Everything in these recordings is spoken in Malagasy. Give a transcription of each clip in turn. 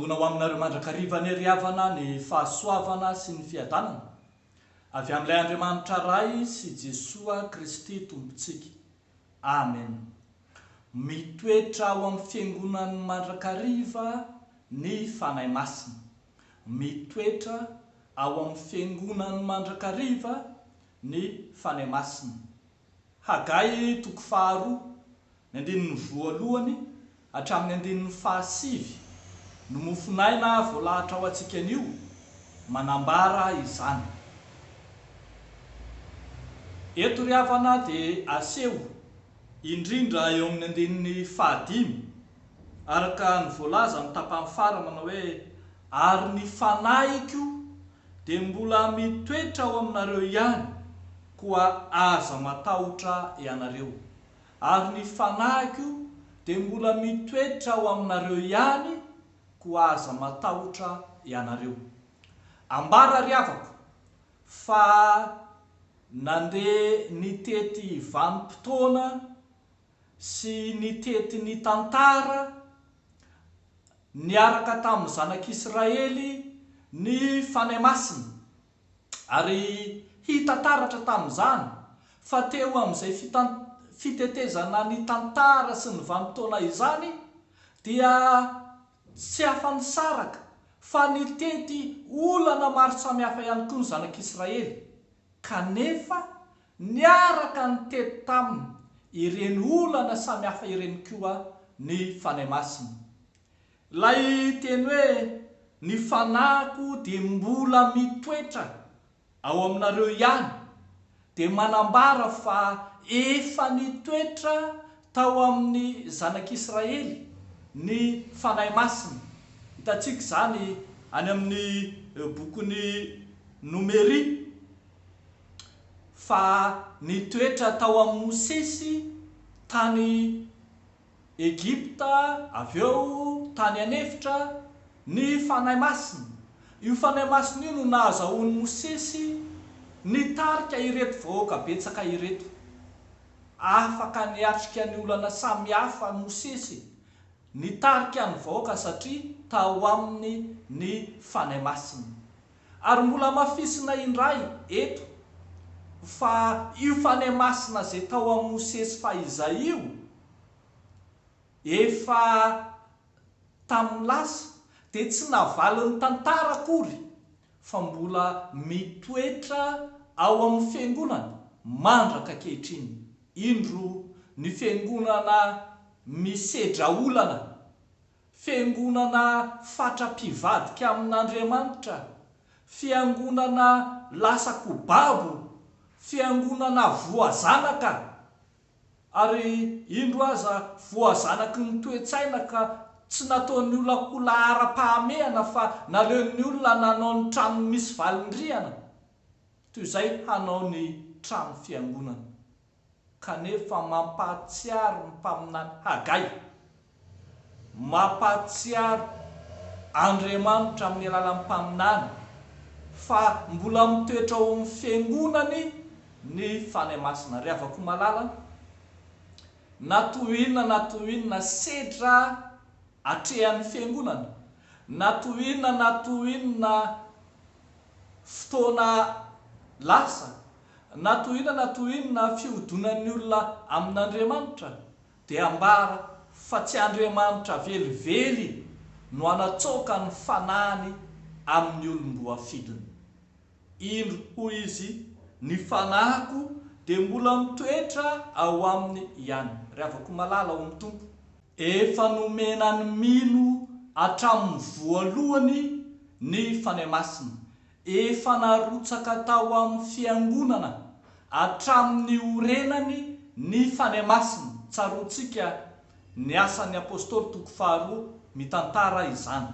tombona ho aminareo mandrakariva ny riavana ny fahasoavana sy ny fiadanana avy amin'ilay Andriamanitra ray sy Jesoa Kristy tompontsika. Amen. Mitoetra ao amin'ny fiangonan'ny mandrakariva ny fanahy masina. Mitoetra ao amin'ny fiangonan'ny mandrakariva ny fanahy masina. Hagai toko faharoa ny andininy voalohany hatramin'ny andininy fahasivy no mofinaina voalahatra ao antsika anio manambara izany. Eto ry havana dia aseho indrindra eo amin'ny andininy fahadimy araka ny voalaza ny tapany fara manao hoe ary ny fanahiko dia mbola mitoetra ao aminareo ihany koa aza matahotra ianareo. Ary ny fanahiko dia mbola mitoetra ao aminareo ihany koa aza matahotra ianareo. Ambara ry havako fa nandeha nitety vanim-potoana sy nitety ny tantara niaraka tamin'ny zanak'Israely ny fanahy masina, ary hita taratra tamin'izany fa teo amin'izay fitetezana ny tantara sy ny vanim-potoana izany dia tsy afa-nisaraka fa nitety olana maro samihafa ihany koa ny zanak'Israely, kanefa niaraka nitety taminy ireny olana samihafa ireny koa ny fanahy masina. Lay teny hoe ny fanahiko dia mbola mitoetra ao aminareo ihany dia manambara fa efa nitoetra tao amin'ny zanak'Israely ny fanahy masina. Hitantsika izany any amin'ny bokin'ny Nomery fa nitoetra tao amin'ny Mosesy tany Egypta, avy eo tany anefitra ny fanahy masina. Io fanahy masina io no nahazahoan'ny Mosesy nitarika ireto vahoaka betsaka ireto. Afaka niatrika ny olana samihafa Mosesy nitarika ny vahoaka satria tao aminy ny fanahy masina. Ary mbola mafisina indray eto fa io fanahy masina izay tao amin'ny Mosesy fahizay io efa tamin'ny lasa dia tsy navalin'ny tantara akory fa mbola mitoetra ao amin'ny fiangonana mandraka ankehitriny. Indro ny fiangonana misedra olana, fiangonana fatra-pivadika amin'Andriamanitra, fiangonana lasa kobabo, fiangonana voazanaka. Ary indro aza voazanaky ny toe-tsaina ka tsy nataon'ny olona kola ara-pahamehana fa naleon'ny olona nanao ny trano misy valindriana toy izay hanao ny trano fiangonana. Kanefa mampahatsiaro ny mpaminany Hagai, mampahatsiaro Andriamanitra amin'ny alalan'ny mpaminany fa mbola mitoetra ao amin'ny fiangonany ny fanahy masina. Ry havako malala, natoinona sedra atrehan'ny fiangonana, natoinona fotoana lasa, natoinona fihodonan'ny olona amin'Andriamanitra dia ambara fa tsy Andriamanitra velively no anatsoaka ny fanahiny amin'ny olom-boafidiny. Indro hoy izy ny fanahiko dia mbola mitoetra ao aminy ihany. Ry havako malala ao amin'ny Tompo, efa nomena ny mino hatramin'ny voalohany ny fanahy masina, efa narotsaka tao amin'ny fiangonana hatramin'ny orenany ny fanahy masina. Tsaroantsika ny asan'ny apôstôly toko faharoa mitantara izany.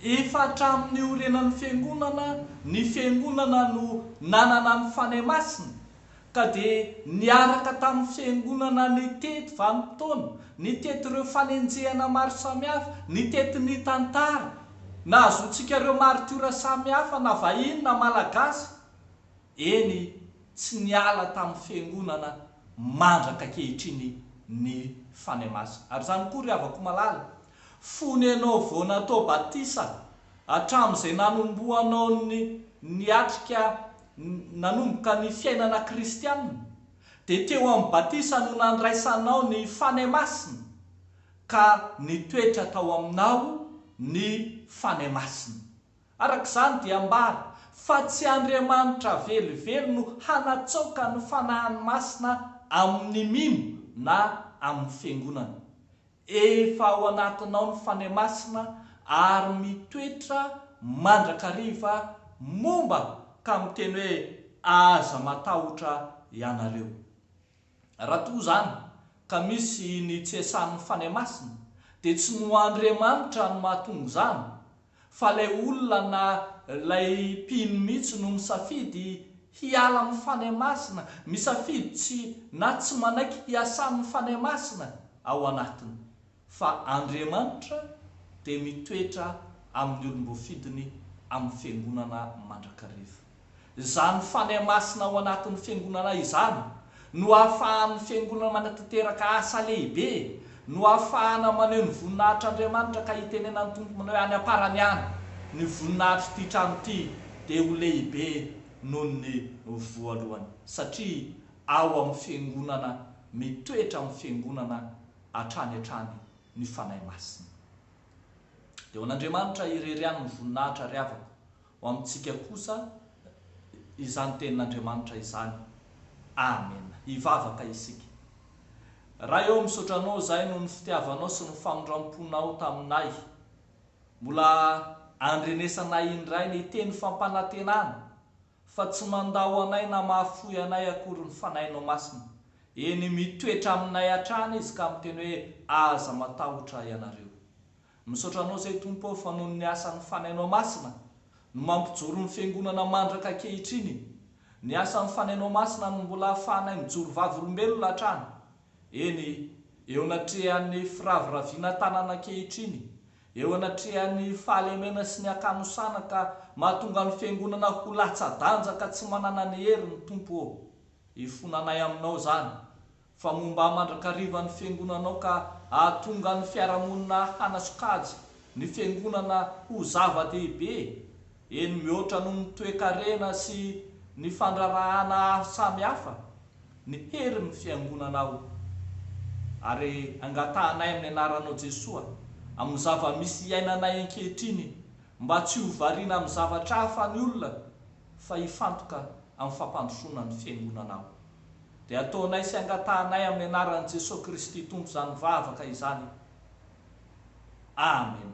Efa hatramin'ny orenan'ny fiangonana, ny fiangonana no nanana ny fanahy masina, ka dia niaraka tamin'ny fiangonana nitety vanim-potoana, nitety ireo fanenjehana maro samihafa, nitety ny tantara, nahazoantsika ireo maritiora samihafa na vahiny na malagasy. Eny, tsy niala tamin'ny fiangonana mandraka ankehitriny ny fanahy masina. Ary izany koa ry havako malala, fony ianao vao natao batisa hatramin'izay nanomboanao ny atrika nanomboka ny fiainana kristianina, dia teo amin'ny batisa no nandraisanao ny fanahy masina ka nitoetra tao aminao ny fanahy masina. Arak'izany dia ambara fa tsy Andriamanitra velively no hanatsoaka ny fanahiny masina amin'ny mimo na amin'ny fiangonana. Efa ao anatinao ny fanahy masina ary mitoetra mandrakariva momba ka miteny hoe aza matahotra ianareo. Raha toa zany ka misy ny tsy esan'ny fanahy masina dia tsy no Andriamanitra no mahatonga izany, fa ilay olona na ilay mpino mihitsy no misafidy hiala amin'ny fanahy masina, misafidy tsy manaiky hiasan'ny fanahy masina ao anatiny. Fa Andriamanitra dia mitoetra amin'ny olom-bofidiny amin'ny fiangonana mandrakariva. Izany fanahy masina ao anatin'ny fiangonana izany no ahafahan'ny fiangonana manatanteraka asa lehibe, no ahafahana maneho ny voninahitr'Andriamanitra ka hitenena ny tompo manao any aparany any ny voninahitry ity trano ity dia ho lehibe noho ny voalohany, satria ao amin'ny fiangonana, mitoetra amin'ny fiangonana hatrany ny fanahy masina. Dia ho an'Andriamanitra ireriany ny voninahitra riavaka ho amintsika kosa izany tenin'Andriamanitra izany. Amen. Hivavaka isika. Raha eo misaotra anao izay no ny fitiavanao sy ny famindramponao taminay, mbola andrenesanay indray ny teny fampanantenana, fa tsy mandao anay na mahafoy anay akory ny fanahinao masina. Eny mitoetra aminay hatrany izy ka miteny hoe aza matahotra ianareo. Misaotra anao izay Tompo fa noho ny asan'ny fanahinao masina no mampijoro ny fiangonana mandraka ankehitriny. Ny asan'ny fanahinao masina no mbola ahafahanay mijoro vavolombelona hatrany. Eny eo anatrehan'ny firaviraviana tanàna ankehitriny, eo anatrehan'ny fahalemena sy ny akanosana ka mahatonga ny fiangonana ho latsa-danja ka tsy manana ny hery ny Tompo. Ifonanay aminao zany, fa momba mandrakariva ny fiangonanao ka ahatonga ny fiarahamonina hanasokajy ny fiangonana ho zava-dehibe, eny mihoatra noho ny toe-karena sy ny fandrarahana samihafa, ny hery ny fiangonanao. Ary angatahanay amin'ny anaranao Jesoa amin'ny zava-misy iainanay ankehitriny, mba tsy ho variana amin'ny zavatra hafa ny olona, fa hifantoka amin'ny fampandrosoana ny fiangonanao. Dia ataonay sy angatahanay amin'ny anaran'i Jesosy Kristy Tompo izany vavaka izany. Amen.